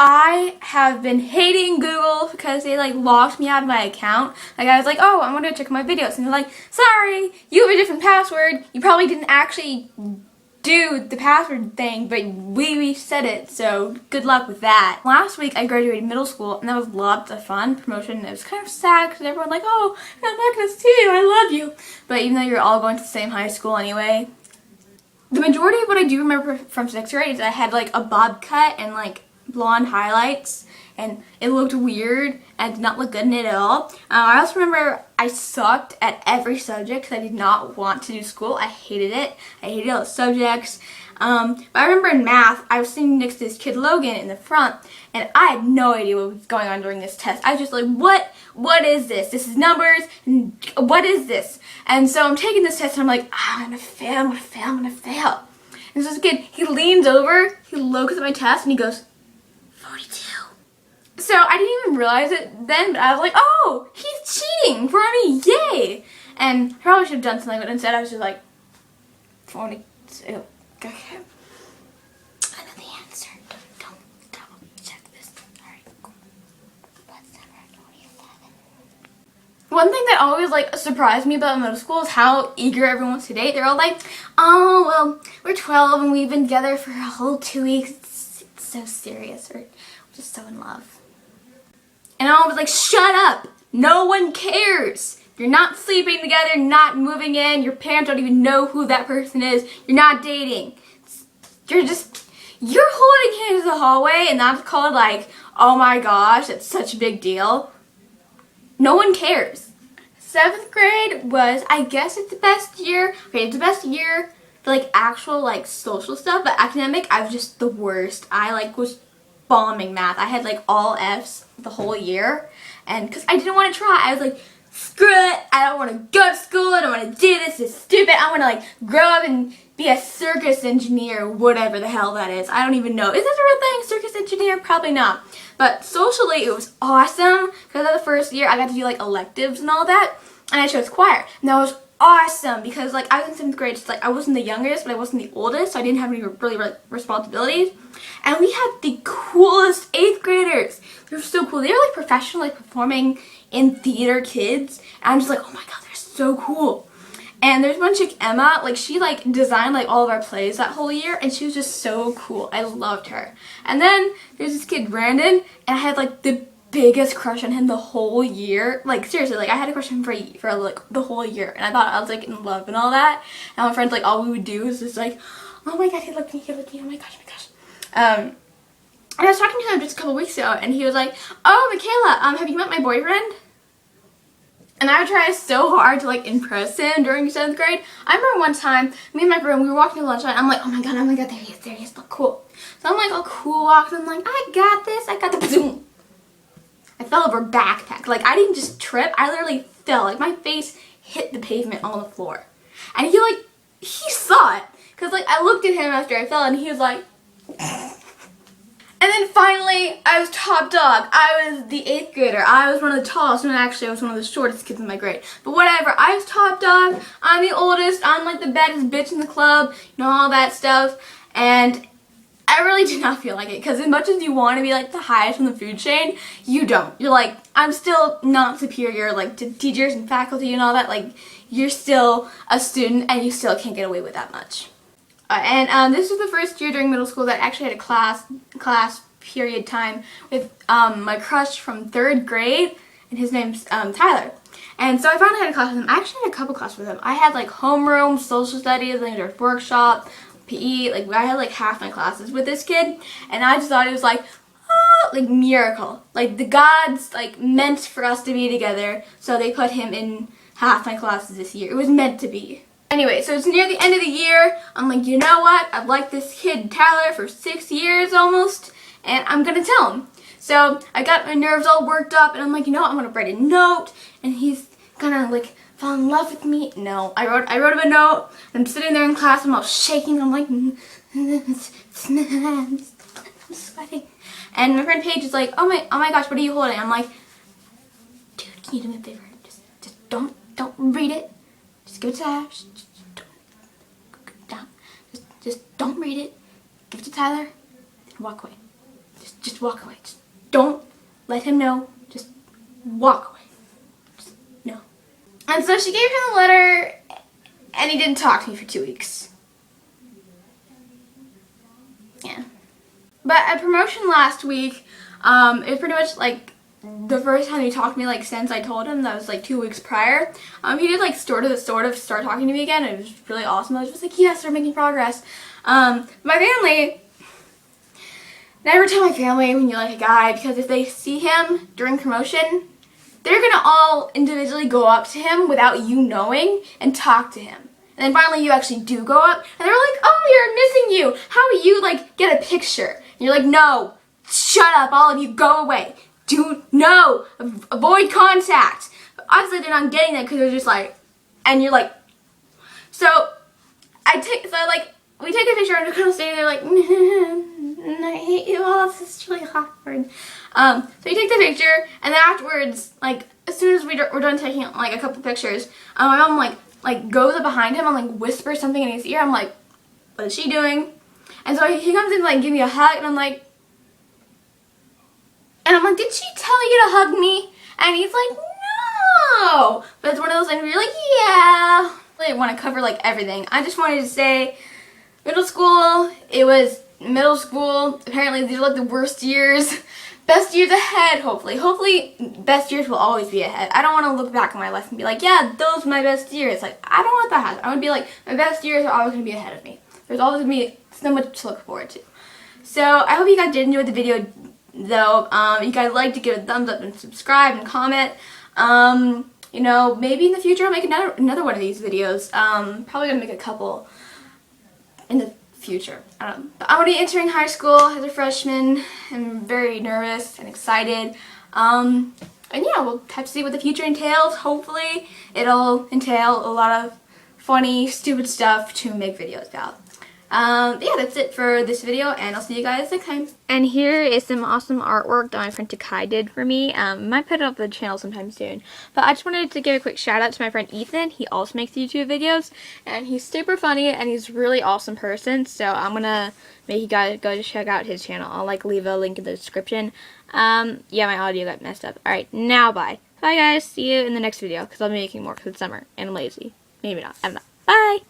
I have been hating Google because they like locked me out of my account. Like I was like, oh, I want to check my videos, and they're like, sorry, you have a different password. You probably didn't actually do the password thing, but we reset it, so good luck with that. Last week I graduated middle school, and that was lots of fun, promotion, and it was kind of sad because everyone like, oh, I'm not going to see you, I love you. But even though you're all going to the same high school anyway, the majority of what I do remember from 6th grade is I had like a bob cut and like blonde highlights, and it looked weird and did not look good in it at all. I also remember I sucked at every subject because I did not want to do school. I hated it. I hated all the subjects. But I remember in math, I was sitting next to this kid Logan in the front, and I had no idea what was going on during this test. I was just like, what is this? This is numbers, and what is this? And so I'm taking this test, and I'm like, I'm gonna fail, I'm gonna fail, I'm gonna fail. And so this kid, he leans over, he looks at my test, and he goes, 42. So I didn't even realize it then, but I was like, oh, he's cheating for me, yay! And I probably should have done something, but instead I was just like, 42. Okay. I know the answer. Don't double check this. Alright, cool. What's that? 27. One thing that always like surprised me about middle school is how eager everyone was to date. They're all like, oh, well, we're 12 and we've been together for a whole 2 weeks. It's so serious. We're just so in love. And I was like, shut up! No one cares! You're not sleeping together, not moving in, your parents don't even know who that person is, you're not dating. You're holding hands in the hallway, and that's called like, oh my gosh, it's such a big deal. No one cares. 7th grade was, I guess it's the best year. Okay, it's the best year for like actual like social stuff, but academic, I was just the worst. I like was bombing math. I had like all F's the whole year, and because I didn't want to try, I was like, screw it, I don't want to go to school, I don't want to do this, it's stupid, I want to like grow up and be a circus engineer, whatever the hell that is. I don't even know. Is this a real thing, circus engineer? Probably not. But socially it was awesome because of the first year I got to do like electives and all that, and I chose choir, and that was awesome because like I was in 7th grade, so like I wasn't the youngest, but I wasn't the oldest, so I didn't have any really responsibilities. And we had the coolest 8th graders. They were so cool. They were like professional, like performing in theater kids. And I'm just like, oh my god, they're so cool. And there's one chick, Emma, like she like designed like all of our plays that whole year, and she was just so cool. I loved her. And then there's this kid, Brandon, and I had like the biggest crush on him the whole year. Like seriously, like I had a crush on him for like the whole year, and I thought I was like in love and all that. And my friends, like all we would do is just like, oh my god, he looked me, oh my gosh, oh my gosh. And I was talking to him just a couple weeks ago, and he was like, oh, Michaela, have you met my boyfriend? And I would try so hard to like impress him during 7th grade. I remember one time, me and my friend, we were walking to lunch line, I'm like, oh my god, there he is, look cool. So I'm like, oh cool, walking, I'm like, I got this, I got the boom. I fell over a backpack. Like I didn't just trip, I literally fell. Like my face hit the pavement on the floor. And he saw it. Cause like I looked at him after I fell, and he was like, and then finally, I was top dog. I was the 8th grader. I was one of the tallest, and actually I was one of the shortest kids in my grade. But whatever, I was top dog. I'm the oldest. I'm like the baddest bitch in the club, you know, all that stuff. And I really did not feel like it, because as much as you want to be like the highest on the food chain, you don't. You're like, I'm still not superior like to teachers and faculty and all that. Like, you're still a student, and you still can't get away with that much. And this was the first year during middle school that I actually had a class period time with my crush from 3rd grade, and his name's Tyler. And so I finally had a class with him. I actually had a couple classes with him. I had like homeroom, social studies, language workshop, PE. Like I had like half my classes with this kid, and I just thought it was like, oh, like miracle. Like the gods like meant for us to be together, so they put him in half my classes this year. It was meant to be. Anyway, so it's near the end of the year. I'm like, you know what? I've liked this kid, Tyler, for 6 years almost, and I'm gonna tell him. So I got my nerves all worked up, and I'm like, you know what? I'm gonna write a note, and he's gonna like fall in love with me. No, I wrote him a note. I'm sitting there in class, I'm all shaking. I'm like, I'm sweating. And my friend Paige is like, oh my gosh, what are you holding? I'm like, dude, can you do me a favor? Just don't read it. Just give it to Tyler. Just don't read it. Give it to Tyler and walk away. just walk away. Just don't let him know. Just walk away. Just, no. And so she gave him the letter, and he didn't talk to me for 2 weeks. Yeah. But at promotion last week, it was pretty much like the first time he talked to me like since I told him. That was like 2 weeks prior. He did like sort of start talking to me again. It was really awesome. I was just like, yes, we're making progress. My family, never tell my family when you like a guy, because if they see him during promotion, they're gonna all individually go up to him without you knowing and talk to him. And then finally you actually do go up, and they're like, oh, you're missing you. How about you like get a picture? And you're like, no, shut up, all of you, go away. No, avoid contact. Obviously they're not getting that because they're just like, and you're like, so we take a picture and we're kind of standing there like, I hate you all, this is really awkward. So you take the picture, and then afterwards, like, as soon as we're done taking like a couple pictures, my mom like goes up behind him and like whispers something in his ear. I'm like, what is she doing? And so he comes in to like give me a hug, and I'm like, did she tell you to hug me? And he's like, no. But it's one of those things where you're like, yeah. I want to cover like everything. I just wanted to say, middle school, it was middle school. Apparently these are like the worst years. Best years ahead, hopefully. Hopefully best years will always be ahead. I don't want to look back on my life and be like, yeah, those are my best years. Like, I don't want that to happen. I want to be like, my best years are always going to be ahead of me. There's always going to be so much to look forward to. So I hope you guys did enjoy the video, though. You guys like to give a thumbs up and subscribe and comment. You know, maybe in the future I'll make another one of these videos. Probably gonna make a couple in the future. But I'm gonna be entering high school as a freshman. I'm very nervous and excited. And yeah, we'll have to see what the future entails. Hopefully it'll entail a lot of funny, stupid stuff to make videos about. Yeah, that's it for this video, and I'll see you guys next time. And here is some awesome artwork that my friend Takai did for me. Might put it up on the channel sometime soon. But I just wanted to give a quick shout out to my friend Ethan. He also makes YouTube videos, and he's super funny, and he's a really awesome person. So I'm gonna make you guys go check out his channel. I'll like leave a link in the description. Yeah, my audio got messed up. Alright, now bye. Bye guys, see you in the next video, because I'll be making more because it's summer, and I'm lazy. Maybe not, I'm not. Bye!